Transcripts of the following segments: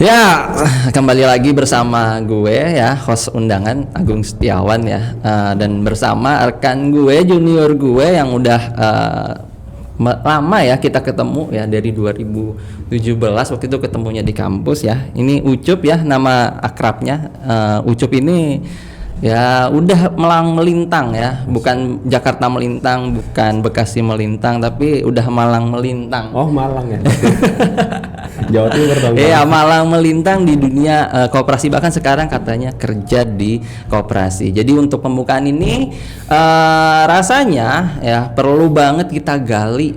Ya, kembali lagi bersama gue ya, host undangan Agung Setiawan ya, dan bersama rekan gue, junior gue yang udah lama ya kita ketemu ya dari 2017 waktu itu ketemunya di kampus ya. Ini Ucup ya nama akrabnya. Ucup ini ya udah melang melintang ya, bukan Jakarta melintang, bukan Bekasi melintang, tapi udah Malang melintang. Oh, Malang ya. Jawa Timur dong. Iya, Malang melintang di dunia koperasi, bahkan sekarang katanya kerja di koperasi. Jadi untuk pembukaan ini rasanya ya perlu banget kita gali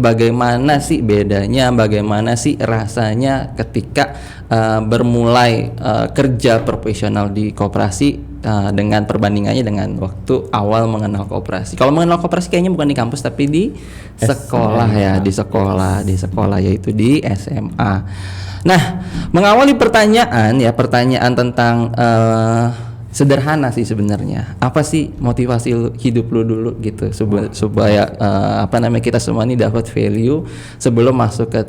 bagaimana sih bedanya, bagaimana sih rasanya ketika bermulai kerja profesional di koperasi dengan perbandingannya dengan waktu awal mengenal koperasi. Kalau mengenal koperasi kayaknya bukan di kampus tapi di sekolah ya, di sekolah yaitu di SMA. Nah, mengawali pertanyaan tentang sederhana sih sebenarnya. Apa sih motivasi hidup lu dulu gitu supaya kita semua ini dapat value sebelum masuk ke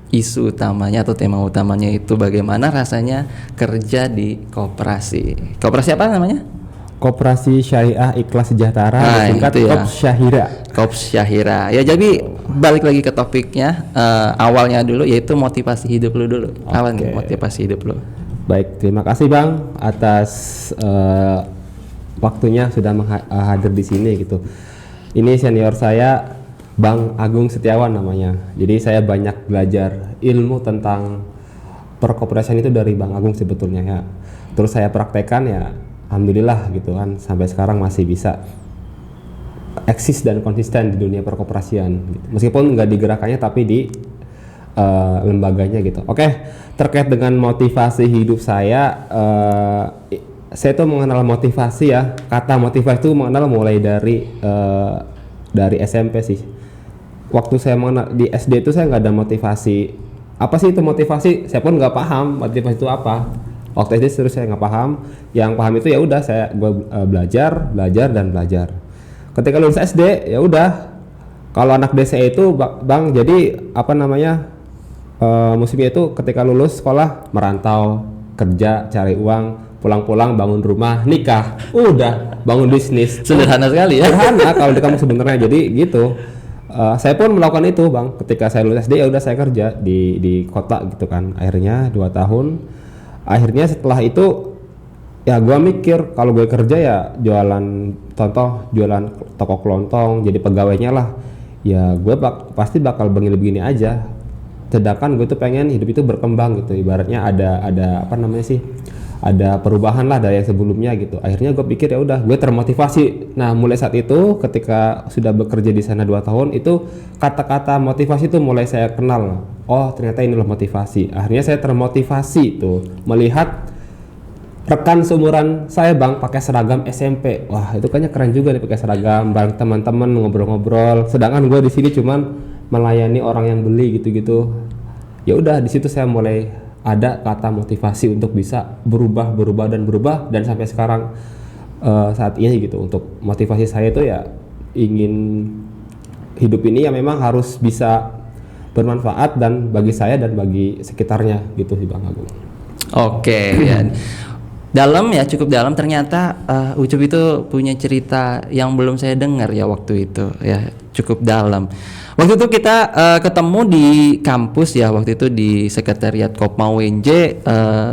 isu utamanya atau tema utamanya itu bagaimana rasanya kerja di koperasi. Koperasi apa namanya? Koperasi Syariah Ikhlas Sejahtera, singkat ya. Kops Syahira. Kops Syahira. Ya, jadi balik lagi ke topiknya, awalnya dulu yaitu motivasi hidup lu dulu. Apa nih motivasi hidup lu? Baik, terima kasih Bang atas waktunya sudah hadir di sini gitu. Ini senior saya Bang Agung Setiawan namanya. Jadi saya banyak belajar ilmu tentang perkoperasian itu dari Bang Agung sebetulnya ya. Terus saya praktekkan ya, alhamdulillah gitu kan, sampai sekarang masih bisa eksis dan konsisten di dunia perkoperasian gitu. Meskipun nggak digerakannya tapi di lembaganya gitu. Oke, terkait dengan motivasi hidup saya tuh mengenal motivasi ya. Kata motivasi itu mengenal mulai dari SMP sih. Waktu saya mengenal di SD itu saya nggak ada motivasi. Apa sih itu motivasi? Saya pun nggak paham motivasi itu apa. Waktu SD terus saya nggak paham. Yang paham itu ya udah gue belajar dan belajar. Ketika lulus SD ya udah. Kalau anak DCE itu Bang, jadi musimnya itu ketika lulus sekolah merantau, kerja, cari uang, pulang-pulang bangun rumah, nikah, udah bangun bisnis. Sederhana sekali ya. Sederhana kalau di kamu sebenarnya. Jadi gitu. Saya pun melakukan itu Bang. Ketika saya lulus SD ya udah saya kerja di kota gitu kan. Akhirnya 2 tahun. Akhirnya setelah itu ya gue mikir kalau gue kerja ya jualan toko kelontong, jadi pegawainya lah. Ya gue pasti bakal begini-begini aja. Sedangkan gue tuh pengen hidup itu berkembang gitu. Ibaratnya ada perubahan lah dari yang sebelumnya gitu. Akhirnya gue pikir ya udah, gue termotivasi. Nah, mulai saat itu ketika sudah bekerja di sana 2 tahun itu kata-kata motivasi itu mulai saya kenal. Oh, ternyata inilah motivasi. Akhirnya saya termotivasi tuh melihat rekan seumuran saya Bang pakai seragam SMP. Wah, itu kayaknya keren juga nih pakai seragam bareng teman-teman ngobrol-ngobrol. Sedangkan gue di sini cuman melayani orang yang beli gitu-gitu. Ya udah, di situ saya mulai ada kata motivasi untuk bisa berubah dan sampai sekarang saat ini gitu. Untuk motivasi saya itu ya ingin hidup ini ya memang harus bisa bermanfaat dan bagi saya dan bagi sekitarnya gitu sih Bang Agung. Oke ya. Cukup dalam ternyata Ucup itu punya cerita yang belum saya dengar ya waktu itu ya, cukup dalam. Waktu itu kita ketemu di kampus ya, waktu itu di sekretariat Kopma UNJ,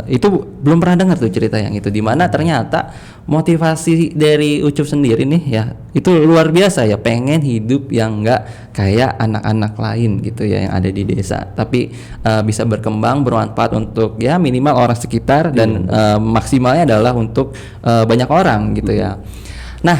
itu belum pernah dengar tuh cerita yang itu, dimana ternyata motivasi dari Ucup sendiri nih ya itu luar biasa ya, pengen hidup yang enggak kayak anak-anak lain gitu ya yang ada di desa, tapi bisa berkembang, bermanfaat untuk ya minimal orang sekitar dan maksimalnya adalah untuk banyak orang gitu ya. Nah,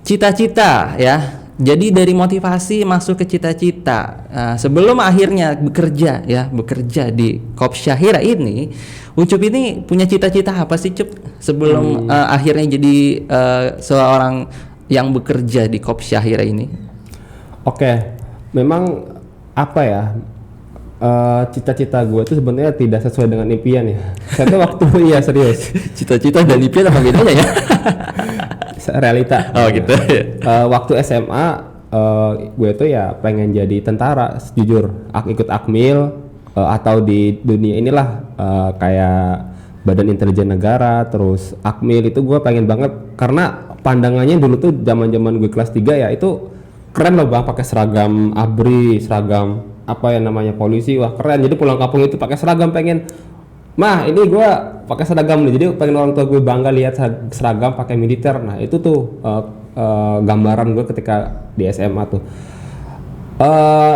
cita-cita ya. Jadi dari motivasi masuk ke cita-cita. Sebelum akhirnya bekerja di Kops Syahira ini, Ucup ini punya cita-cita apa sih Cup? Sebelum akhirnya jadi seorang yang bekerja di Kops Syahira ini. Oke, memang cita-cita gue itu sebenarnya tidak sesuai dengan impian ya. Saya tuh iya serius. Cita-cita dan impian apa bedanya ya? Realita. Oh gitu. Waktu SMA gue tuh ya pengen jadi tentara, jujur. Ikut akmil, atau di dunia inilah kayak Badan Intelijen Negara, terus Akmil, itu gue pengen banget karena pandangannya dulu tuh zaman gue kelas 3 ya, itu keren loh bang, pakai seragam ABRI, seragam apa ya namanya polisi, wah keren. Jadi pulang kampung itu pakai seragam, pengen mah ini gue pakai seragam nih, jadi pengen orang tua gue bangga lihat seragam pakai militer. Nah itu tuh gambaran gue ketika di SMA tuh.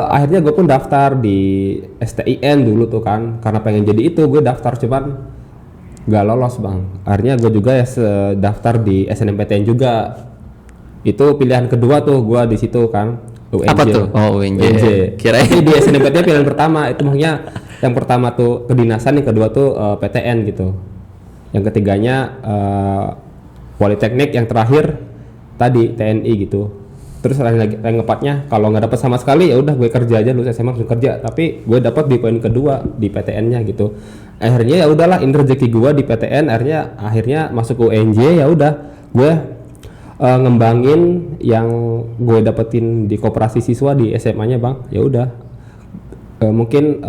Akhirnya gue pun daftar di STIN dulu tuh kan, karena pengen jadi itu gue daftar, cuman gak lolos bang. Akhirnya gue juga ya daftar di SNMPTN juga. Itu pilihan kedua tuh gue di situ kan. UNJ. Apa tuh? Oh, UNJ. Kirain di SNMPTN pilihan pertama. Itu maksudnya yang pertama tuh kedinasan, yang kedua tuh PTN gitu. Yang ketiganya Politeknik, yang terakhir tadi TNI gitu. Terus rank empatnya kalau nggak dapat sama sekali ya udah gue kerja aja, lulus SMA langsung kerja. Tapi gue dapat di poin kedua di PTN-nya gitu. Akhirnya ya udahlah, ini rezeki gue di PTN. Akhirnya masuk ke UNJ, ya udah gue ngembangin yang gue dapetin di koperasi siswa di SMA-nya bang. Ya udah mungkin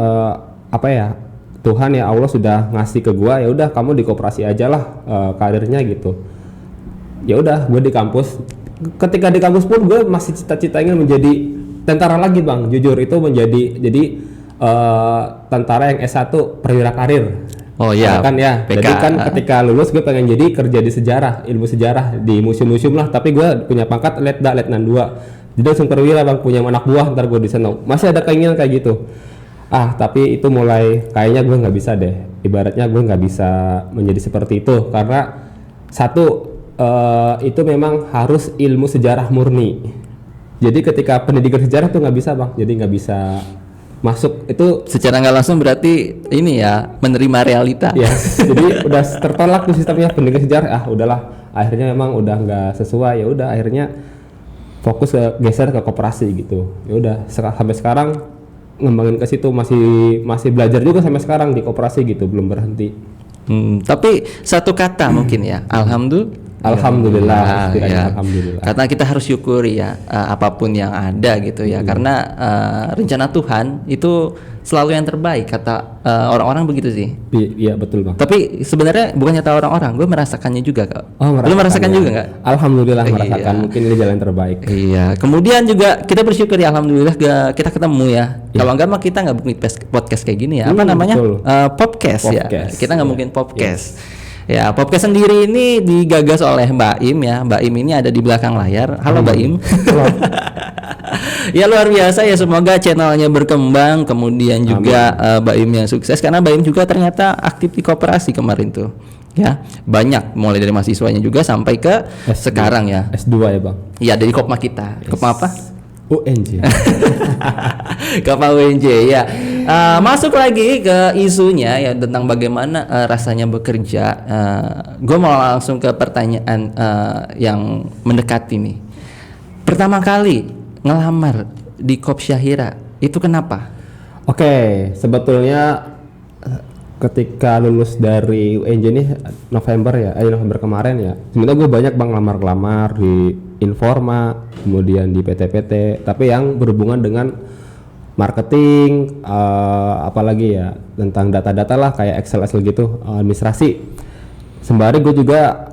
apa ya, Tuhan ya Allah sudah ngasih ke gue, ya udah kamu di koperasi aja lah karirnya gitu. Ya udah gue di kampus. Ketika di kampus pun gue masih cita-cita ingin menjadi tentara lagi bang, jujur itu jadi tentara yang S1 perwira karir. Oh iya, kan ya. PK. Jadi kan ketika lulus gue pengen jadi kerja di sejarah, ilmu sejarah di museum-museum lah, tapi gue punya pangkat letnan 2. Jadi langsung perwira bang, punya anak buah ntar gue di sana. Masih ada keinginan kayak gitu. Tapi itu mulai kayaknya gue nggak bisa deh. Ibaratnya gue nggak bisa menjadi seperti itu karena satu, itu memang harus ilmu sejarah murni. Jadi ketika pendidikan sejarah tuh nggak bisa bang, jadi nggak bisa masuk itu secara nggak langsung, berarti ini ya menerima realita. ya. Jadi udah tertolak tuh sistemnya pendidikan sejarah. Udahlah, akhirnya memang udah nggak sesuai. Ya udah akhirnya fokus geser ke koperasi gitu. Ya udah sampai sekarang ngembangin ke situ, masih belajar juga sampai sekarang di koperasi gitu, belum berhenti. Tapi satu kata mungkin ya, Alhamdulillah, ya. Alhamdulillah. Karena kita harus syukuri ya apapun yang ada gitu ya. Karena rencana Tuhan itu selalu yang terbaik, kata orang-orang begitu sih. Iya betul bang. Tapi sebenarnya bukan kata orang-orang, gue merasakannya juga kok. Lu merasakan juga nggak? Alhamdulillah merasakan. Mungkin ini jalan terbaik. Iya. Kemudian juga kita bersyukur ya, alhamdulillah kita ketemu ya. Kalau enggak mah kita nggak mungkin podcast kayak gini ya. Apa namanya? Podcast ya. Kita nggak mungkin podcast. Ya, podcast sendiri ini digagas oleh Mbak Im ya. Mbak Im ini ada di belakang layar. Halo Mbak Im. Ya luar biasa ya, semoga channelnya berkembang, kemudian juga Mbak Im yang sukses, karena Mbak Im juga ternyata aktif di koperasi kemarin tuh. Ya, banyak mulai dari mahasiswanya juga sampai ke sekarang ya. S2 ya, Bang. Iya, dari Kopma kita. Kopma apa? UNJ. Kopma UNJ ya. Masuk lagi ke isunya ya, tentang bagaimana rasanya bekerja. Gue mau langsung ke pertanyaan yang mendekati nih. Pertama kali ngelamar di Kop Syahira itu kenapa? Oke, sebetulnya ketika lulus dari UNJ ini November kemarin ya. Sebenarnya gue banyak bang lamar-lamar di Informa, kemudian di PT-PT, tapi yang berhubungan dengan marketing, apalagi ya tentang data-data lah kayak Excel gitu, administrasi. Sembari gue juga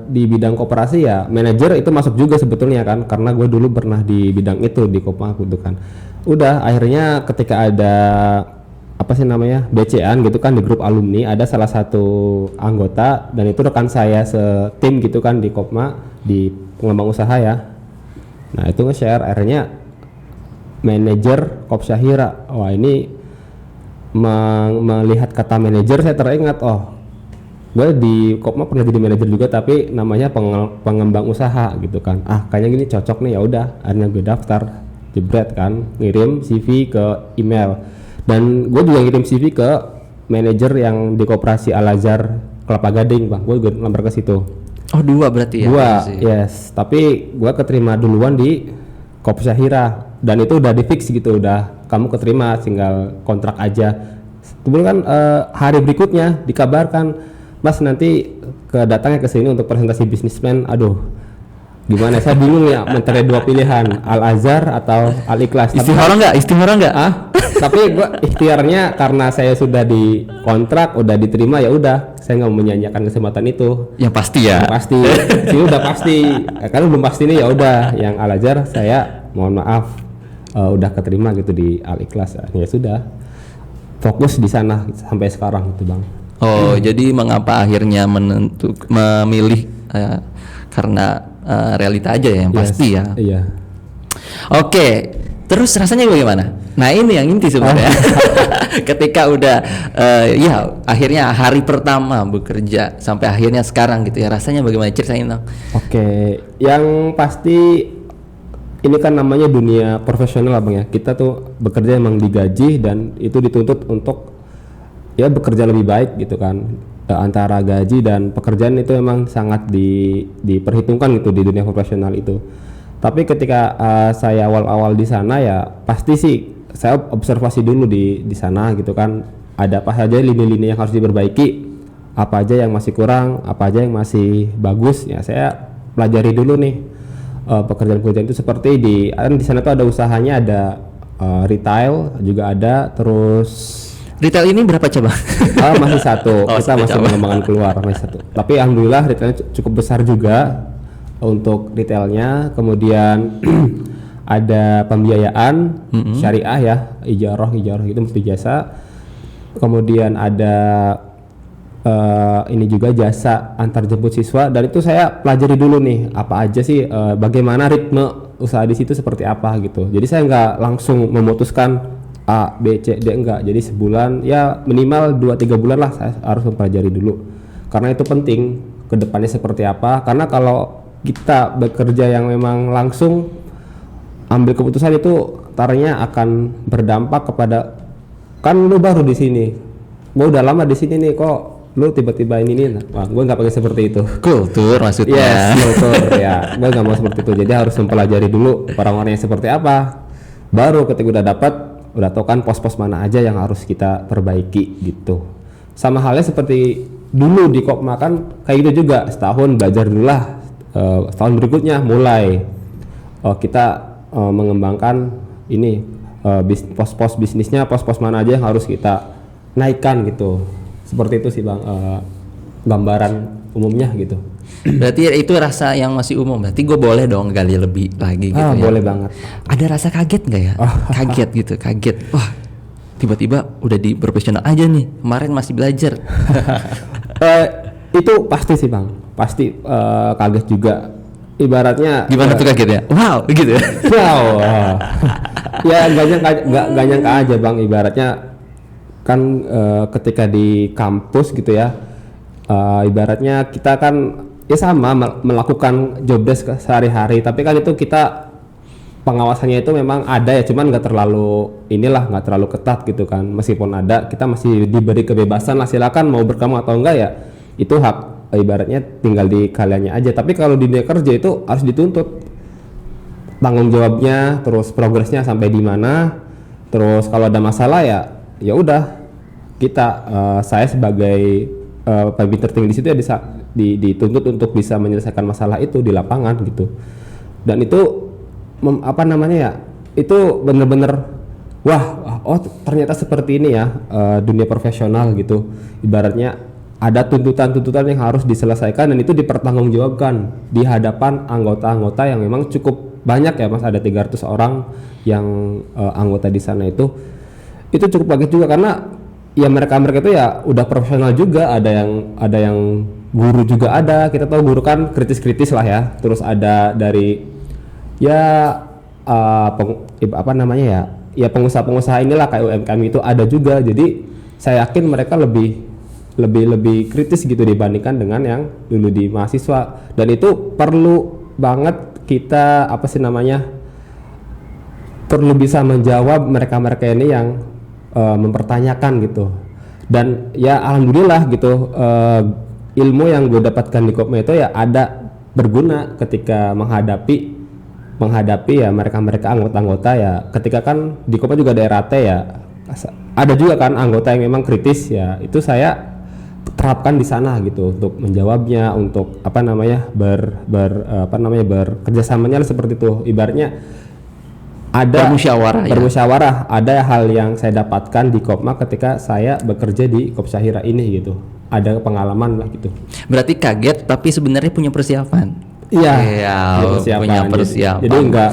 di bidang koperasi ya, manajer itu masuk juga sebetulnya kan, karena gue dulu pernah di bidang itu di Kopma gitu kan. Udah akhirnya ketika ada BC-an gitu kan di grup alumni, ada salah satu anggota dan itu rekan saya setim gitu kan di Kopma, di pengembang usaha ya. Nah itu nge-share, akhirnya manajer Kop Syahira. Wah ini melihat kata manajer saya teringat, gue di Kopma pernah jadi manajer juga tapi namanya pengembang usaha gitu kan. Kayaknya gini cocok nih, ya udah akhirnya gue daftar, jebret kan, ngirim CV ke email. Dan gue juga ngirim CV ke manajer yang di koperasi Al Azhar Kelapa Gading bang, gue lamar ke situ. Oh 2 berarti ya? 2, yes. Tapi gue keterima duluan di Kop Syahira dan itu udah di fix gitu, udah kamu keterima, tinggal kontrak aja. Kemudian kan hari berikutnya dikabarkan, Mas nanti datangnya ke sini untuk presentasi bisnis plan. Aduh, gimana, saya bingung ya antara 2 pilihan, Al Azhar atau Al Ikhlas. Istihara nggak? Tapi gua ikhtiarnya karena saya sudah dikontrak, udah diterima, ya udah, saya nggak mau menyanyiakan kesempatan itu. Yang pasti ya. Pasti, sih udah pasti. Kalau belum pasti nih ya udah, yang Al Azhar saya mohon maaf udah keterima gitu di Al Ikhlas. Ya sudah, fokus di sana sampai sekarang gitu bang. Oh, jadi mengapa akhirnya memilih karena realita aja ya yang pasti ya. Iya. Oke, terus rasanya bagaimana? Nah ini yang inti sebenarnya. Ketika udah ya akhirnya hari pertama bekerja sampai akhirnya sekarang gitu ya, rasanya bagaimana? Ceritain dong. Oke, yang pasti ini kan namanya dunia profesional bang ya. Kita tuh bekerja emang digaji dan itu dituntut untuk ya bekerja lebih baik gitu kan. Antara gaji dan pekerjaan itu emang sangat diperhitungkan gitu di dunia profesional itu. Tapi ketika saya awal-awal di sana ya pasti sih saya observasi dulu di sana gitu kan, ada apa saja lini-lini yang harus diperbaiki, apa aja yang masih kurang, apa aja yang masih bagus ya saya pelajari dulu nih pekerjaan-pekerjaan itu seperti di sana tuh ada usahanya, ada retail juga ada, terus Retail ini berapa cabang? masih satu. Oh, Kita masih cabang. mengembangkan keluar masih satu. Tapi alhamdulillah retailnya cukup besar juga untuk retailnya. Kemudian ada pembiayaan syariah ya, ijarah itu mesti jasa. Kemudian ada ini juga jasa antar jemput siswa, dan itu saya pelajari dulu nih apa aja sih, bagaimana ritme usaha di situ seperti apa gitu. Jadi saya nggak langsung memutuskan A, B, C, D, enggak. Jadi sebulan ya minimal 2-3 bulan lah saya harus mempelajari dulu. Karena itu penting ke depannya seperti apa. Karena kalau kita bekerja yang memang langsung ambil keputusan itu taranya akan berdampak kepada, kan lu baru di sini. Gua udah lama di sini nih, kok lu tiba-tiba ini nih. Wah, gua nggak pakai seperti itu. Kultur maksudnya. Yes, kultur ya. Gua nggak mau seperti itu. Jadi harus mempelajari dulu orang-orangnya seperti apa. Baru ketika udah dapat, udah tahu kan pos-pos mana aja yang harus kita perbaiki gitu. Sama halnya seperti dulu di Kopma kan kayak gitu juga, setahun belajar dulu lah, setahun berikutnya mulai kita mengembangkan ini pos-pos bisnisnya, pos-pos mana aja yang harus kita naikkan gitu. Seperti itu sih bang, gambaran umumnya gitu. Berarti itu rasa yang masih umum. Berarti gue boleh dong gali lebih lagi gitu ya. Boleh banget. Ada rasa kaget nggak ya? Kaget gitu, kaget. Wah, tiba-tiba udah di profesional aja nih. Kemarin masih belajar. Itu pasti sih bang, pasti kaget juga. Ibaratnya Gimana tuh kagetnya? Wow, gitu ya. wow. Ya gak nyangka aja bang, ibaratnya kan ketika di kampus gitu ya, ibaratnya kita kan ya sama melakukan job desk sehari-hari, tapi kan itu kita pengawasannya itu memang ada ya, cuman nggak terlalu ketat gitu kan. Meskipun ada, kita masih diberi kebebasan lah, silakan mau berkamu atau enggak ya, itu hak, ibaratnya tinggal di kaliannya aja. Tapi kalau di dunia kerja itu harus dituntut tanggung jawabnya, terus progresnya sampai di mana, terus kalau ada masalah ya udah kita saya sebagai pemimpin tertinggi di situ ya bisa dituntut untuk bisa menyelesaikan masalah itu di lapangan gitu. Dan itu itu bener-bener wah, oh ternyata seperti ini ya dunia profesional gitu. Ibaratnya ada tuntutan-tuntutan yang harus diselesaikan dan itu dipertanggungjawabkan di hadapan anggota-anggota yang memang cukup banyak ya mas, ada 300 orang yang anggota di sana itu cukup kaget juga karena ya mereka itu ya udah profesional juga, ada yang guru juga ada. Kita tahu guru kan kritis-kritis lah ya, terus ada dari ya pengusaha-pengusaha inilah kayak UMKM itu ada juga. Jadi saya yakin mereka lebih kritis gitu dibandingkan dengan yang dulu di mahasiswa, dan itu perlu banget kita perlu bisa menjawab mereka ini yang mempertanyakan gitu. Dan ya alhamdulillah gitu, ilmu yang gue dapatkan di Kopma itu ya ada berguna ketika menghadapi ya mereka anggota-anggota ya. Ketika kan di Kopma juga ada RAT ya, ada juga kan anggota yang memang kritis ya, itu saya terapkan di sana gitu untuk menjawabnya, untuk bekerjasamanya seperti itu. Ibaratnya ada Bermusyawarah, ya. bermusyawarah. Ada hal yang saya dapatkan di Kopma ketika saya bekerja di Kop Syahira ini gitu. Ada pengalaman lah gitu. Berarti kaget tapi sebenarnya punya persiapan. Iya, Iya, punya persiapan. Jadi nggak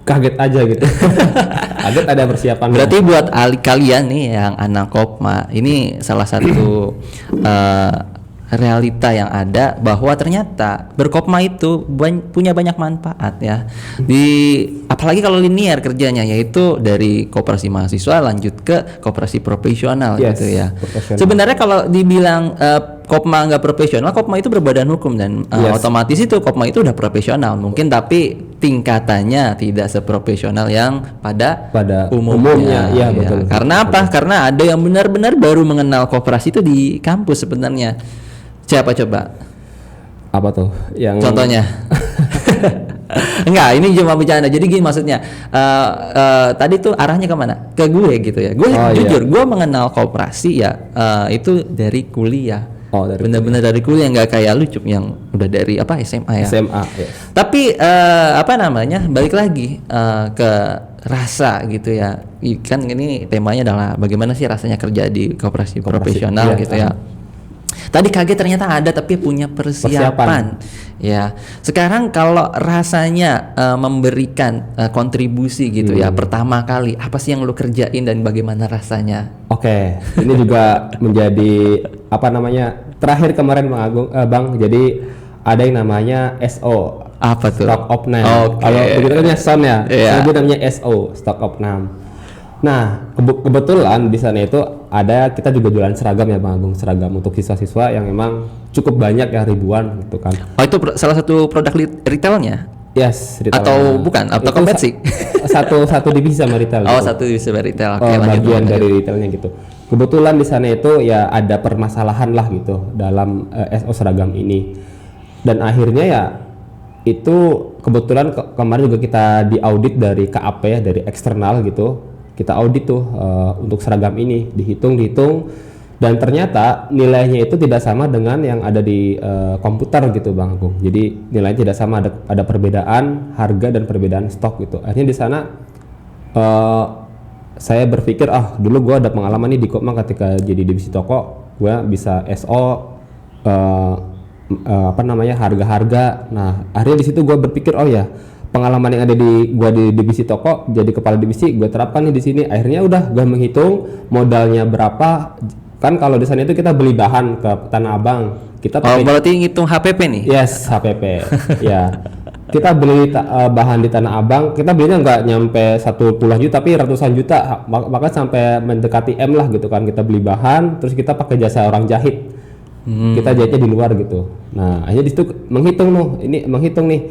kaget aja gitu. Kaget ada persiapan. Berarti buat kalian nih yang anak Kopma, ini salah satu realita yang ada bahwa ternyata berkopma itu punya banyak manfaat ya. Apalagi kalau linear kerjanya, yaitu dari koperasi mahasiswa lanjut ke koperasi profesional gitu ya. Sebenarnya kalau dibilang Kopma nggak profesional, Kopma itu berbadan hukum dan otomatis itu Kopma itu udah profesional mungkin, tapi tingkatannya tidak seprofesional yang pada umumnya. Ya, betul. Karena apa? Karena ada yang benar-benar baru mengenal koperasi itu di kampus sebenarnya. Siapa coba? Apa tuh? Yang contohnya? Enggak, ini cuma bercanda. Jadi gini maksudnya, tadi tuh arahnya kemana? Ke gue gitu ya. Gue jujur, gue mengenal koperasi ya itu dari kuliah. Benar-benar dari kuliah, nggak kayak lu Cup yang udah dari SMA ya. SMA. Ya. Tapi balik lagi ke rasa gitu ya. Kan ini temanya adalah bagaimana sih rasanya kerja di koperasi profesional gitu ya. Tadi kaget ternyata ada tapi punya persiapan. Ya. Sekarang kalau rasanya memberikan kontribusi gitu ya, pertama kali apa sih yang lu kerjain dan bagaimana rasanya? Oke, ini juga menjadi terakhir kemarin Bang Agung, Bang. Jadi ada yang namanya SO. Apa tuh? Stock of Name. Kalau begitu kan SON ya. Itu namanya SO, Stock of Name. Nah, kebetulan di sana itu kita juga jualan seragam ya Bang Agung, seragam untuk siswa-siswa yang memang cukup banyak ya, ribuan gitu kan. Oh, itu salah satu produk retailnya? Yes, retail. Atau bukan? Atau konvensi? Satu divisi sama retail. Oh, gitu. satu divisi retail. Bagian dari retailnya gitu. Kebetulan di sana itu ya ada permasalahan lah gitu dalam SO seragam ini. Dan akhirnya ya itu kebetulan kemarin juga kita diaudit dari KAP ya, dari eksternal gitu. Kita audit tuh untuk seragam ini, dihitung dan ternyata nilainya itu tidak sama dengan yang ada di komputer gitu Bang Agung. Jadi nilainya tidak sama, ada perbedaan harga dan perbedaan stok gitu. Akhirnya di sana saya berpikir dulu gue ada pengalaman nih di Kopma ketika jadi divisi toko, gue bisa SO harga-harga. Nah akhirnya di situ gue berpikir pengalaman yang ada di divisi toko, jadi kepala divisi, gue terapkan nih di sini. Akhirnya udah gue menghitung modalnya berapa. Kan kalau di sana itu kita beli bahan ke Tanah Abang. Berarti ngitung HPP nih? Yes, HPP. Ya. Kita beli bahan di Tanah Abang, kita belinya nggak nyampe 10 juta, tapi ratusan juta, bahkan sampai mendekati M lah gitu kan. Kita beli bahan, terus kita pakai jasa orang jahit. Kita jahitnya di luar gitu. Nah, akhirnya di situ menghitung nih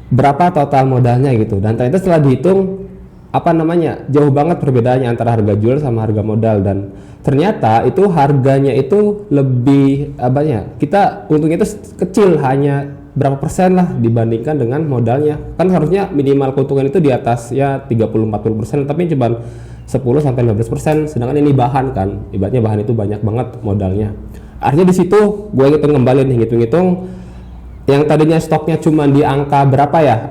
berapa total modalnya gitu, dan ternyata setelah dihitung jauh banget perbedaannya antara harga jual sama harga modal, dan ternyata itu harganya itu lebih kita untungnya itu kecil, hanya berapa persen lah dibandingkan dengan modalnya. Kan harusnya minimal keuntungan itu di atas ya 30-40%, tapi cuma 10-15%, sedangkan ini bahan kan, ibaratnya bahan itu banyak banget modalnya. Akhirnya di situ gue ngitung yang tadinya stoknya cuma di angka berapa ya,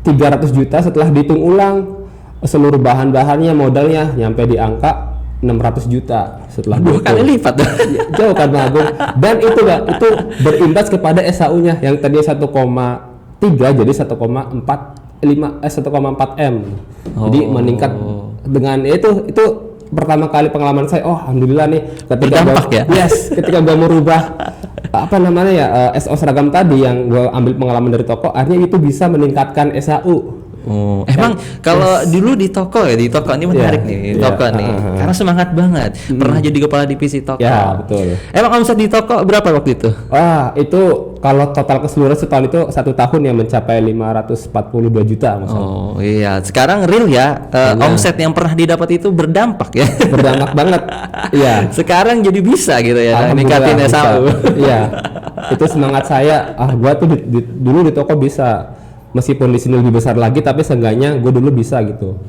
300 juta, setelah dihitung ulang seluruh bahan-bahannya modalnya nyampe di angka 600 juta setelah 2 kali lipat. Jauh kan Bang Agung. Dan itu berimbas kepada SAU-nya yang tadinya 1,3 jadi 1,4 M. Jadi meningkat dengan itu pertama kali pengalaman saya. Alhamdulillah nih ketika gue merubah SO seragam tadi yang gue ambil pengalaman dari toko, akhirnya itu bisa meningkatkan SAU. Emang kalau dulu di toko ini menarik nih, toko nih, karena semangat banget. Pernah jadi kepala divisi toko. Ya betul. Emang omset di toko berapa waktu itu? Itu kalau total keseluruhan setahun itu 1 tahun yang mencapai 542 juta masalah. Oh iya, sekarang real ya, omset yang pernah didapat itu berdampak ya. Berdampak banget. Iya. Sekarang jadi bisa gitu ya, ningkatin SAU. Iya. Itu semangat saya. Gua tuh dulu di toko bisa. Meskipun di sini lebih besar lagi, tapi seenggaknya gue dulu bisa gitu.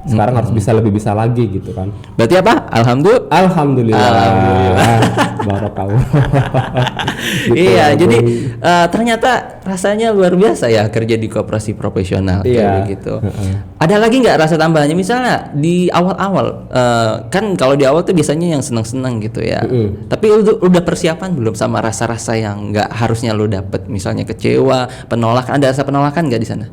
Sekarang harus lebih bisa lagi gitu kan. Berarti apa? Alhamdulillah. Barakallah. Gitu, Iya, Bang. jadi ternyata rasanya luar biasa ya kerja di koperasi profesional Iya. kayak begitu. Ada lagi nggak rasa tambahannya? Misalnya di awal-awal, kan kalau di awal tuh biasanya yang senang-senang gitu ya. Tapi udah persiapan belum sama rasa-rasa yang nggak harusnya lo dapet? Misalnya kecewa, penolakan. Ada rasa penolakan nggak di sana?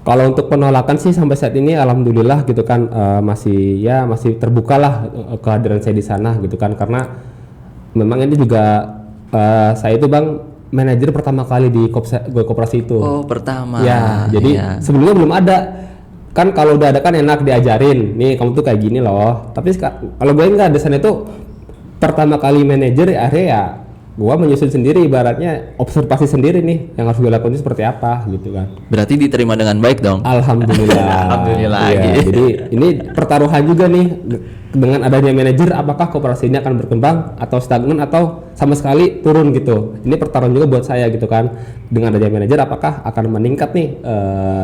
Kalau untuk penolakan sih sampai saat ini alhamdulillah gitu kan, masih terbuka lah kehadiran saya di sana gitu kan, karena memang ini juga saya itu Bang manajer pertama kali di koperasi itu. Oh, pertama. Ya, jadi Iya. sebelumnya belum ada. Kan kalau udah ada kan enak diajarin. Nih kamu tuh kayak gini loh. Tapi kalau gue nggak, di sana itu pertama kali manajer akhirnya ya gua menyusun sendiri, ibaratnya observasi sendiri nih yang harus gue lakukan itu seperti apa gitu kan. Berarti diterima dengan baik dong. Alhamdulillah. Alhamdulillah Iya, lagi. jadi ini pertaruhan juga nih dengan adanya manajer, apakah koperasi ini akan berkembang atau stagnan atau sama sekali turun gitu. Ini pertaruhan juga buat saya gitu kan. Dengan adanya manajer apakah akan meningkat nih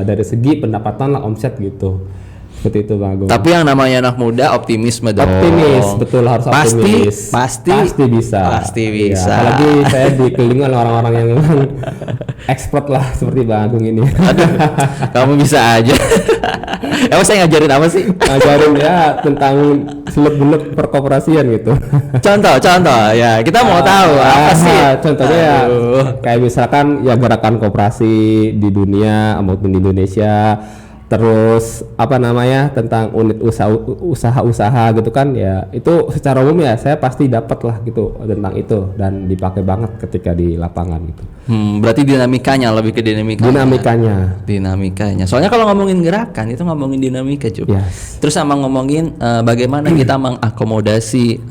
dari segi pendapatan lah, omset gitu. Seperti itu Bang Agung. Tapi yang namanya anak muda optimisme dong. Optimis, betul, harus optimis. Pasti bisa. Pasti Iya, bisa. apalagi saya dikelilingi oleh orang-orang yang memang expert lah seperti Bang Agung ini. Aduh, kamu bisa aja. Emang saya ngajarin apa sih? Ngajarin ya tentang seluk-beluk perkoperasian gitu. Contoh ya, kita mau tahu apa sih? Contohnya ya Aduh. kayak misalkan ya gerakan koperasi di dunia maupun di Indonesia. Terus apa namanya tentang unit usaha gitu kan, ya itu secara umum ya saya pasti dapat lah gitu tentang itu dan dipakai banget ketika di lapangan gitu. Berarti dinamikanya lebih ke dinamikanya. Soalnya kalau ngomongin gerakan itu ngomongin dinamika juga. Yes. Terus sama ngomongin bagaimana kita mengakomodasi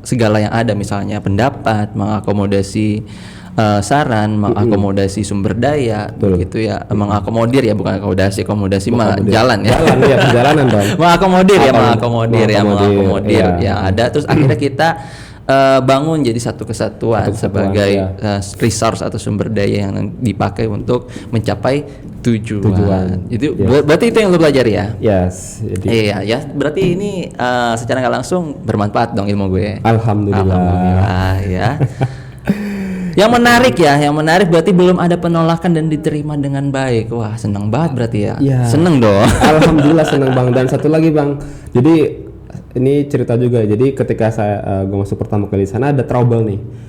segala yang ada, misalnya pendapat, mengakomodasi saran, mengakomodasi sumber daya, begitu ya, mengakomodir ya, bukan akomodasi mah jalan ya. Jalan ya, perjalanan Bang. mengakomodir Mengakomodir, iya. yang ada, terus akhirnya kita bangun jadi satu kesatuan sebagai iya. resource atau sumber daya yang dipakai untuk mencapai tujuan. Itu Yes. berarti itu yang lu pelajari ya? Yes. Jadi, Iya ya, berarti ini secara nggak langsung bermanfaat dong ilmu gue. Alhamdulillah. Ya. Yang menarik berarti belum ada penolakan dan diterima dengan baik. Wah, seneng banget berarti ya. Iya. Seneng dong. Alhamdulillah senang Bang. Dan satu lagi Bang, jadi ini cerita juga. Jadi ketika gue masuk pertama kali di sana ada trouble nih.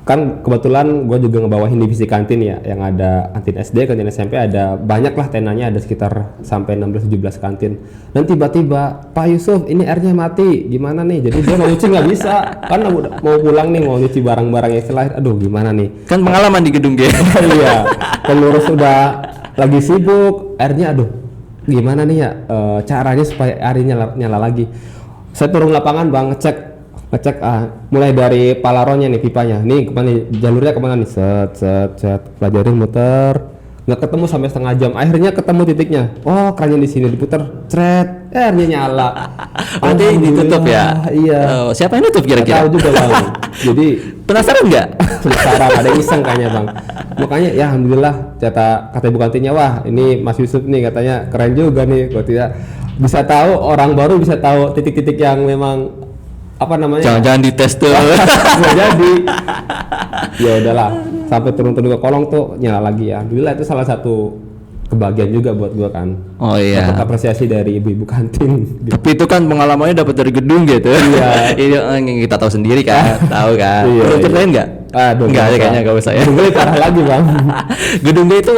Kan kebetulan gue juga ngebawahin divisi kantin ya, yang ada kantin SD, kantin SMP, ada banyak lah tenanya, ada sekitar sampai 16-17 kantin. Dan tiba-tiba Pak Yusuf ini airnya mati, gimana nih? Jadi dia mau nyuci nggak bisa, kan mau pulang nih, mau nyuci barang-barang yang setelah, aduh gimana nih? Kan pengalaman di gedung G. Iya, pengurus udah lagi sibuk, airnya aduh gimana nih ya caranya supaya airnya nyala lagi. Saya turun lapangan Bang, ngecek mulai dari palaronnya nih, pipanya nih kemana, jalurnya kemana nih, set pelajarin muter, nggak ketemu sampai setengah jam, akhirnya ketemu titiknya, oh kerannya di sini, diputer cret, airnya nyala. Berarti ditutup ya? Iya. Siapa yang nutup Nggak kira-kira? tahu juga Bang. Jadi Penasaran nggak? sekarang ada iseng kayaknya Bang, makanya ya alhamdulillah kata ibu kantinnya, wah ini Mas Yusuf nih katanya keren juga nih, kok tidak bisa tahu, orang baru bisa tahu titik-titik yang memang apa namanya, Jangan-jangan dites tuh. nggak jadi. Ya udahlah, sampai turun ke kolong tuh nyala lagi ya. Alhamdulillah itu salah satu kebahagiaan juga buat gua kan. Oh iya. Dapat apresiasi dari ibu-ibu kantin. Tapi itu kan pengalamannya dapat dari gedung gitu. Iya. Ini kita tahu sendiri kan, tahu kan. Iya, Perlu iya. ceritain nggak? Aduh, Nggak ada, kayaknya nggak usah ya. Gue parah lagi Bang. Gedung B itu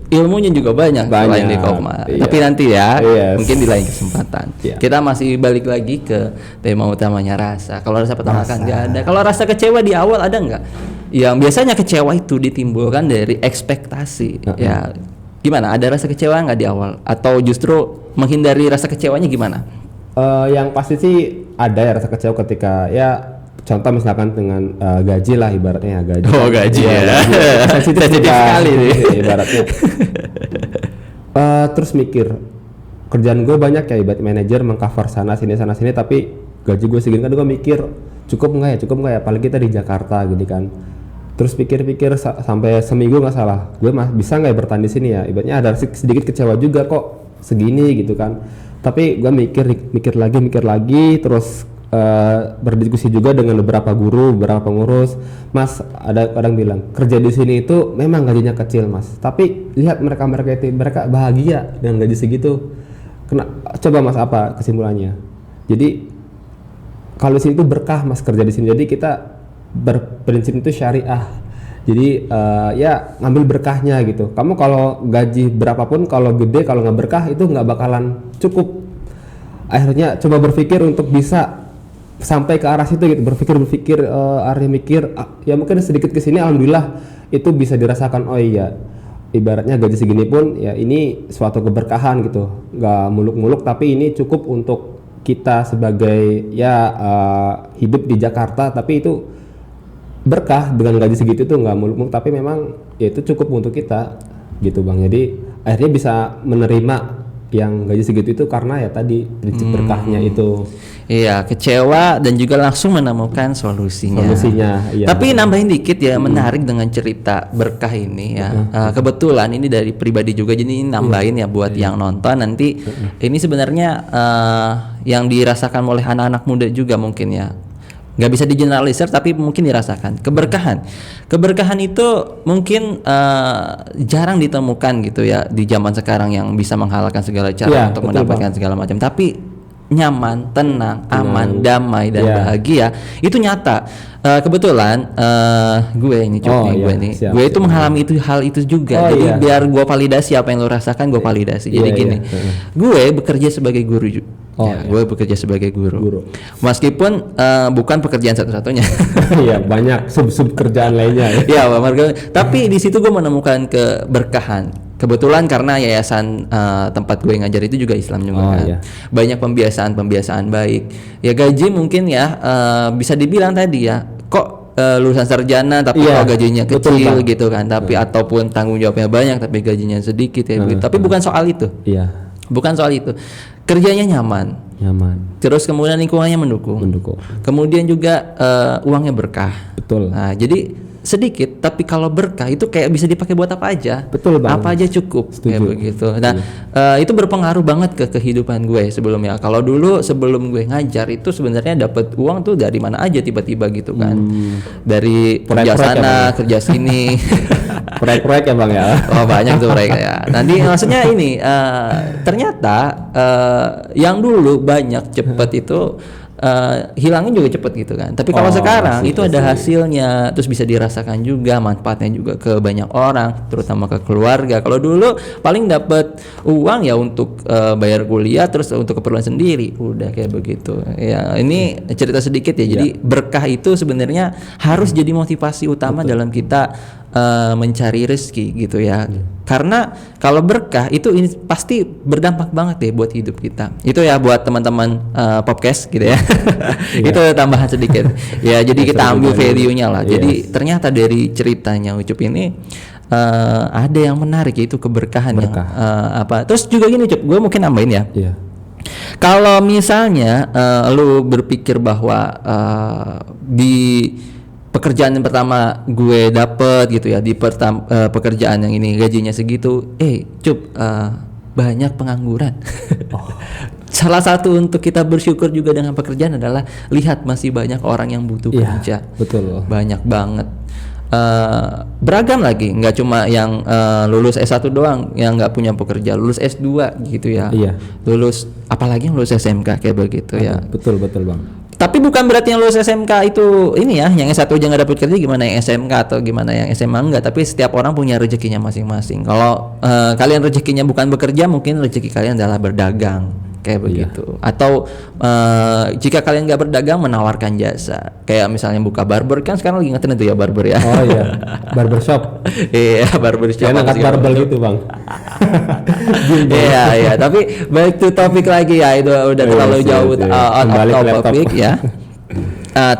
ilmunya juga banyak selain di Banyak, Kopma. iya. Tapi nanti ya, Yes. mungkin di lain kesempatan. Iya. Kita masih balik lagi ke tema utamanya rasa. Kalau rasa penolakan nggak ada. Kalau rasa kecewa di awal ada nggak? Yang biasanya kecewa itu ditimbulkan dari ekspektasi. Ya, gimana? Ada rasa kecewa nggak di awal? Atau justru menghindari rasa kecewanya gimana? Yang pasti sih ada ya rasa kecewa ketika ya contoh misalkan dengan gaji lah ibaratnya ya, gaji. Oh, gaji ya. Sensitif juga, sekali nih. ibaratnya. Terus mikir kerjaan gue banyak ya, ibarat manajer mengcover sana sini tapi gaji gue segini, kan gue mikir cukup nggak ya, apalagi kita di Jakarta gitu kan. Terus pikir-pikir sampai seminggu nggak salah, gue bisa nggak ya bertahan di sini ya, ibaratnya ada sedikit kecewa juga kok segini gitu kan. Tapi gue mikir lagi terus berdiskusi juga dengan beberapa guru, beberapa pengurus. Mas, ada orang bilang kerja di sini itu memang gajinya kecil, Mas. Tapi lihat mereka itu mereka bahagia dengan gaji segitu. Coba Mas, apa kesimpulannya? Jadi kalau di sini itu berkah, Mas, kerja di sini. Jadi kita berprinsip itu syariah. Jadi ya ngambil berkahnya gitu. Kamu kalau gaji berapapun, kalau gede, kalau nggak berkah itu nggak bakalan cukup. Akhirnya coba berpikir untuk bisa sampai ke arah situ gitu, berpikir arah mikir ya mungkin sedikit kesini alhamdulillah itu bisa dirasakan. Oh iya, ibaratnya gaji segini pun ya ini suatu keberkahan gitu, nggak muluk-muluk tapi ini cukup untuk kita sebagai ya hidup di Jakarta, tapi itu berkah dengan gaji segitu tuh nggak muluk-muluk tapi memang ya itu cukup untuk kita gitu Bang. Jadi akhirnya bisa menerima yang gaji segitu itu karena ya tadi prinsip berkahnya itu. Iya, kecewa dan juga langsung menemukan solusinya. Iya. Tapi nambahin dikit ya, menarik dengan cerita berkah ini ya. Kebetulan ini dari pribadi juga, jadi ini nambahin ya buat yang nonton nanti. Ini sebenarnya yang dirasakan oleh anak-anak muda juga mungkin ya. Nggak bisa digeneralisir tapi mungkin dirasakan keberkahan itu mungkin jarang ditemukan gitu ya di zaman sekarang yang bisa menghalalkan segala cara untuk mendapatkan segala macam, tapi nyaman, tenang, aman, damai dan bahagia itu nyata. Kebetulan gue ini gue itu mengalami hal itu juga. Jadi biar gue validasi apa yang lo rasakan, gue validasi. Jadi gini, gue bekerja sebagai guru. Gue bekerja sebagai guru. Meskipun bukan pekerjaan satu-satunya. Iya, banyak sub kerjaan lainnya. Tapi di situ gue menemukan keberkahan. Kebetulan karena yayasan tempat gue ngajar itu juga Islam juga kan. Banyak pembiasaan baik. Ya gaji mungkin ya bisa dibilang tadi ya, kok lulusan sarjana tapi kok gajinya kecil gitu kan. Tapi ataupun tanggung jawabnya banyak tapi gajinya sedikit ya. Tapi bukan soal itu. Bukan soal itu. Kerjanya nyaman. Terus kemudian lingkungannya mendukung. Kemudian juga uangnya berkah. Betul. Nah, jadi sedikit tapi kalau berkah itu kayak bisa dipakai buat apa aja. Betul Bang. Apa aja cukup. Kayak begitu. Nah, itu berpengaruh banget ke kehidupan gue sebelumnya. Kalau dulu sebelum gue ngajar itu sebenarnya dapat uang tuh dari mana aja tiba-tiba gitu kan. Dari kerja sana, kerja sini. Proyek-proyek ya Bang ya. Oh, banyak tuh proyek ya. Nanti maksudnya ini ternyata yang dulu banyak cepet itu hilangnya juga cepet gitu kan. Tapi kalau sekarang itu ada hasilnya, terus bisa dirasakan juga manfaatnya juga ke banyak orang, terutama ke keluarga. Kalau dulu paling dapat uang ya untuk bayar kuliah, terus untuk keperluan sendiri, udah kayak begitu. Ya ini cerita sedikit ya. Jadi berkah itu sebenarnya harus jadi motivasi utama dalam kita mencari rezeki gitu ya. Karena kalau berkah itu ini pasti berdampak banget deh buat hidup kita. Itu ya buat teman-teman podcast gitu ya. Itu tambahan sedikit. Ya jadi kita ambil value-nya lah. Jadi ternyata dari ceritanya Ucup ini ada yang menarik, yaitu keberkahan yang apa. Terus juga gini Ucup, gue mungkin nambahin ya. Kalau misalnya lu berpikir bahwa di pekerjaan yang pertama gue dapet gitu ya, di pekerjaan yang ini gajinya segitu, Cup, banyak pengangguran. Salah satu untuk kita bersyukur juga dengan pekerjaan adalah lihat masih banyak orang yang butuh kerja. Betul. Banyak banget. Beragam lagi, nggak cuma yang lulus S1 doang yang nggak punya pekerja, lulus S2 gitu ya. Lulus, apalagi yang lulus SMK kayak begitu ya. Betul Bang. Tapi bukan berarti yang lulus SMK itu ini ya, yang S1 aja nggak dapet kerja, gimana yang SMK atau gimana yang SMA enggak. Tapi setiap orang punya rezekinya masing-masing. Kalau kalian rezekinya bukan bekerja, mungkin rezeki kalian adalah berdagang kayak begitu. Atau jika kalian nggak berdagang, menawarkan jasa. Kayak misalnya buka barber, kan sekarang lagi ngetren itu ya barber ya. Oh iya, barbershop. Iya, barbershop. Kayak angkat barbel gitu Bang. Iya. Tapi back to topik lagi ya, itu udah terlalu jauh out of topic ya.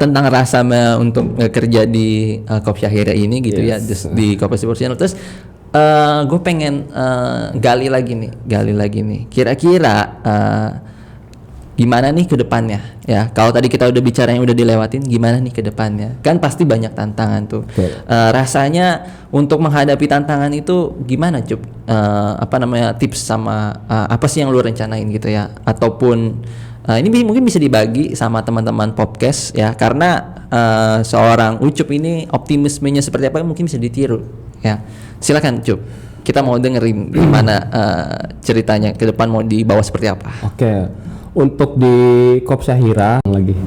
Tentang rasa untuk kerja di Kopi Syahira ini gitu ya, di Kopi Profesional. Terus gue pengen gali lagi nih. Kira-kira gimana nih ke depannya ya? Kalau tadi kita udah bicara yang udah dilewatin, gimana nih ke depannya? Kan pasti banyak tantangan tuh. Rasanya untuk menghadapi tantangan itu gimana, Cup? Tips sama apa sih yang lu rencanain gitu ya? Ataupun Ini mungkin bisa dibagi sama teman-teman podcast ya, karena seorang Ucup ini optimismenya seperti apa mungkin bisa ditiru ya. Silakan Cup, kita mau dengerin gimana ceritanya ke depan mau dibawa seperti apa. Oke, untuk di Kopsyahira lagi.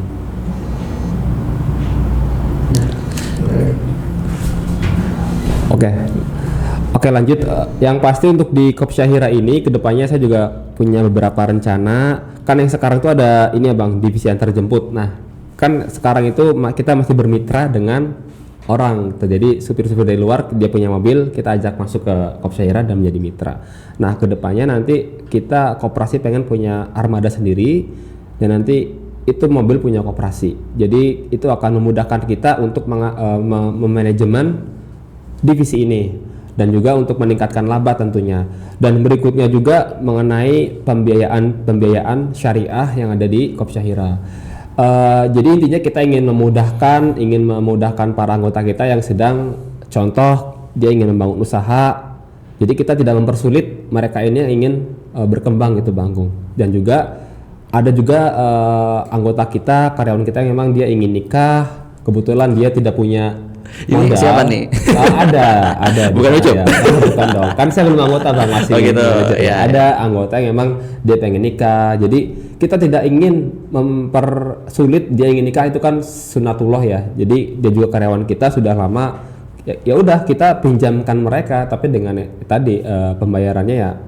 Oke, lanjut. Yang pasti untuk di Kopsyahira ini kedepannya saya juga punya beberapa rencana. Kan yang sekarang itu ada ini ya Bang, divisi antar jemput. Nah, kan sekarang itu kita masih bermitra dengan orang. Jadi supir-supir dari luar dia punya mobil, kita ajak masuk ke Kopsyahira dan menjadi mitra. Nah, kedepannya nanti kita koperasi pengen punya armada sendiri dan nanti itu mobil punya koperasi. Jadi itu akan memudahkan kita untuk memanajemen divisi ini dan juga untuk meningkatkan laba tentunya. Dan berikutnya juga mengenai pembiayaan syariah yang ada di Kopsyahira. Jadi intinya kita ingin memudahkan para anggota kita yang sedang, contoh dia ingin membangun usaha. Jadi kita tidak mempersulit mereka ini yang ingin berkembang gitu Bang Agung. Dan juga ada juga anggota kita, karyawan kita yang memang dia ingin nikah, kebetulan dia tidak punya Ini siapa nih? Ada. Bukan Ucup? Bukan dong. Kan saya belum anggota Bang, masih. Oh gitu. Ya. Ada anggota yang memang dia pengen nikah. Jadi kita tidak ingin mempersulit dia ingin nikah, itu kan sunatullah ya. Jadi dia juga karyawan kita sudah lama. Ya udah kita pinjamkan mereka, tapi dengan tadi pembayarannya ya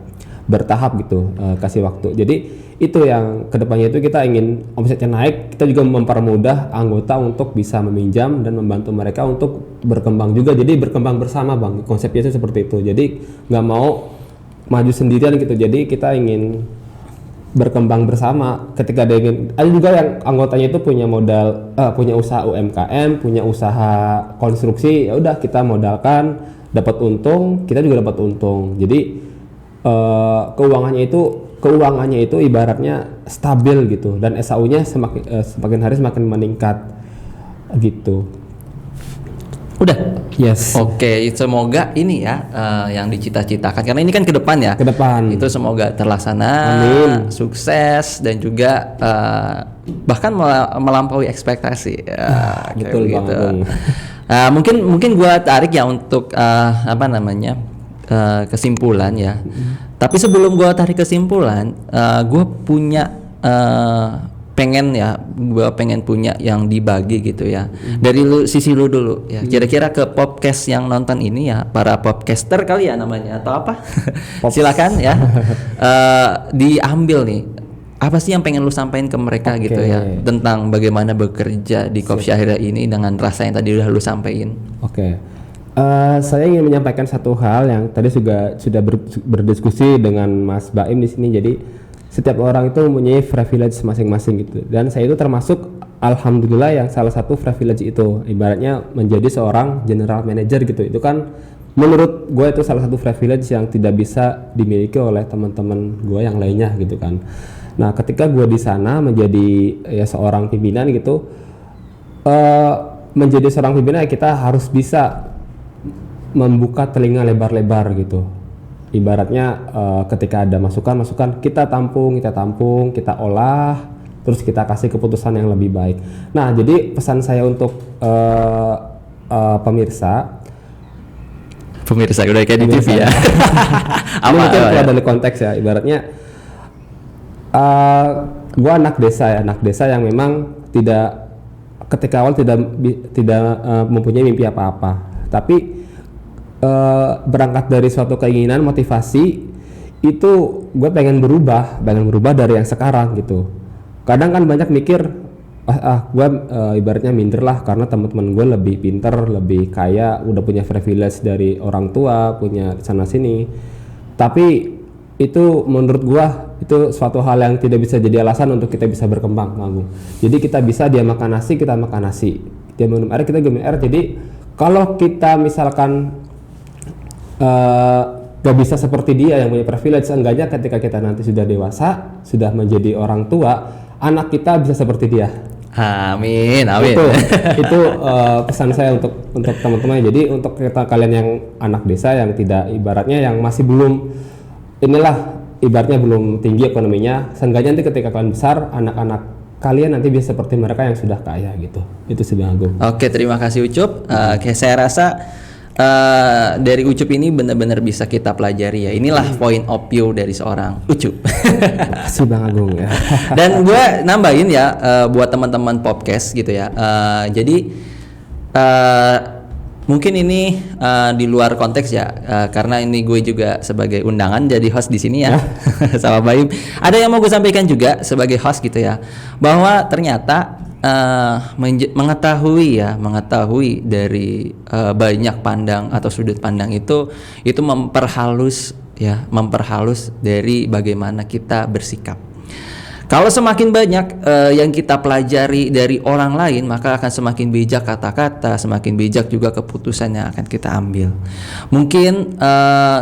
bertahap gitu, kasih waktu. Jadi itu yang kedepannya itu kita ingin omsetnya naik, kita juga mempermudah anggota untuk bisa meminjam dan membantu mereka untuk berkembang juga. Jadi berkembang bersama Bang, konsepnya itu seperti itu. Jadi nggak mau maju sendirian gitu. Jadi kita ingin berkembang bersama. Ketika ada juga yang anggotanya itu punya modal, punya usaha UMKM, punya usaha konstruksi, ya udah kita modalkan, dapat untung, kita juga dapat untung. Jadi keuangannya itu ibaratnya stabil gitu, dan SAU-nya semakin hari semakin meningkat gitu. Udah. Yes. Oke, semoga ini ya yang dicita-citakan, karena ini kan ke depan ya. Ke depan. Itu semoga terlaksana, Amin. sukses dan juga bahkan melampaui ekspektasi. Ya, betul kayak Bang Agung. Mungkin gua tarik ya untuk kesimpulan ya. Tapi sebelum gue tarik kesimpulan, gue punya pengen punya yang dibagi gitu ya. Dari sisi lu dulu ya. Kira-kira ke podcast yang nonton ini ya, para podcaster kali ya namanya atau apa? Silakan ya. Diambil nih. Apa sih yang pengen lu sampaikan ke mereka gitu ya, tentang bagaimana bekerja di Kopsyahira ini dengan rasa yang tadi udah lu sampaikan. Oke. Saya ingin menyampaikan satu hal yang tadi sudah berdiskusi dengan Mas Baim di sini. Jadi setiap orang itu mempunyai privilege masing-masing gitu. Dan saya itu termasuk alhamdulillah yang salah satu privilege itu. Ibaratnya menjadi seorang general manager gitu. Itu kan menurut gue itu salah satu privilege yang tidak bisa dimiliki oleh teman-teman gue yang lainnya gitu kan. Nah, ketika gue di sana menjadi ya seorang pimpinan gitu, menjadi seorang pimpinan kita harus bisa membuka telinga lebar-lebar gitu. Ibaratnya ketika ada masukan kita tampung, kita olah, terus kita kasih keputusan yang lebih baik. Nah, jadi pesan saya untuk pemirsa udah kayak di TV ya. Apa mungkin keluar dari konteks ya. Ibaratnya gua anak desa yang memang ketika awal tidak mempunyai mimpi apa-apa. Tapi berangkat dari suatu keinginan, motivasi itu gue pengen berubah dari yang sekarang gitu. Kadang kan banyak mikir gue ibaratnya minder lah karena teman-teman gue lebih pinter, lebih kaya, udah punya privilege dari orang tua, punya sana sini. Tapi itu menurut gue itu suatu hal yang tidak bisa jadi alasan untuk kita bisa berkembang, Agung. Jadi kita bisa, dia makan nasi, kita makan nasi, dia minum air, kita minum air. Jadi kalau kita misalkan gak bisa seperti dia yang punya privilege, seenggaknya ketika kita nanti sudah dewasa, sudah menjadi orang tua, anak kita bisa seperti dia. Amin. Itu pesan saya untuk teman-teman. Jadi untuk kalian yang anak desa yang tidak, ibaratnya yang masih belum ibaratnya belum tinggi ekonominya, seenggaknya nanti ketika kalian besar, anak-anak kalian nanti bisa seperti mereka yang sudah kaya gitu. Itu sih Bang Agung. Oke, terima kasih Ucup. Kayak saya rasa dari Ucup ini benar-benar bisa kita pelajari ya. Inilah point of view dari seorang Ucup. Terima kasih Bang Agung ya. Dan gue nambahin ya buat teman-teman podcast gitu ya. Jadi mungkin ini di luar konteks ya, karena ini gue juga sebagai undangan jadi host di sini ya, sama Baim. Ada yang mau gue sampaikan juga sebagai host gitu ya, bahwa ternyata mengetahui dari banyak pandang atau sudut pandang itu memperhalus dari bagaimana kita bersikap. Kalau semakin banyak yang kita pelajari dari orang lain, maka akan semakin bijak kata-kata, semakin bijak juga keputusan yang akan kita ambil. Mungkin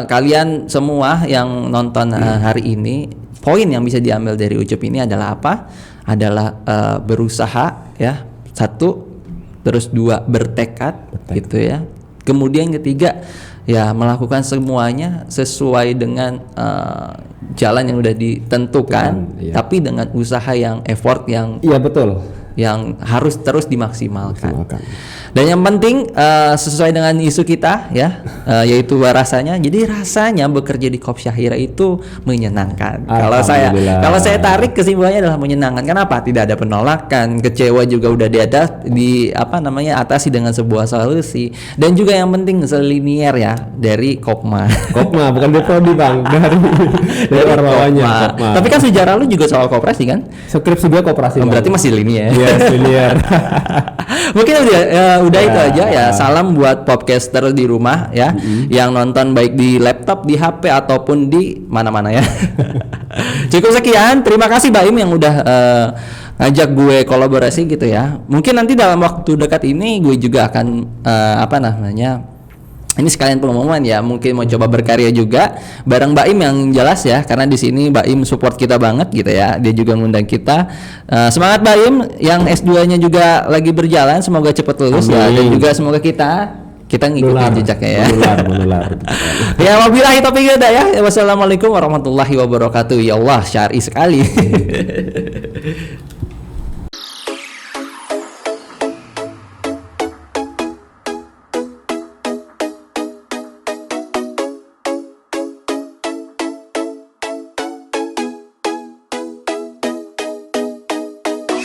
kalian semua yang nonton hari ini, poin yang bisa diambil dari Ucup ini adalah apa? Adalah berusaha ya, 1, terus 2 bertekad gitu ya. Kemudian ketiga ya melakukan semuanya sesuai dengan jalan yang udah ditentukan, iya. tapi dengan usaha yang effort yang Iya betul. yang harus terus dimaksimalkan. Dan yang penting sesuai dengan isu kita ya, yaitu rasanya. Jadi rasanya bekerja di Koop Syahira itu menyenangkan. Kalau saya tarik kesimpulannya adalah menyenangkan. Kenapa? Tidak ada penolakan, kecewa juga udah atasi dengan sebuah solusi. Dan juga yang penting selinier ya dari Kopma. Kopma bukan dari prodi Bang, dari Ormawanya. Kopma. Tapi kan sejarah lu juga soal koperasi kan? Skripsi gue koperasi. Berarti masih linier. Yes, linier. Mungkin udah itu aja ya. Salam buat podcaster di rumah ya, yang nonton baik di laptop, di HP ataupun di mana-mana ya. Cukup sekian. Terima kasih Baim yang udah ngajak gue kolaborasi gitu ya. Mungkin nanti dalam waktu dekat ini gue juga akan ini sekalian pengumuman ya, mungkin mau coba berkarya juga bareng Baim yang jelas ya, karena di sini Baim support kita banget gitu ya. Dia juga ngundang kita. Semangat Baim, yang S2-nya juga lagi berjalan, semoga cepat lulus. Ya, dan juga semoga kita ngikutin jejaknya ya. Menular. Ya, wabillahi taufiq hidayah. Wassalamualaikum warahmatullahi wabarakatuh. Ya Allah, syar'i sekali.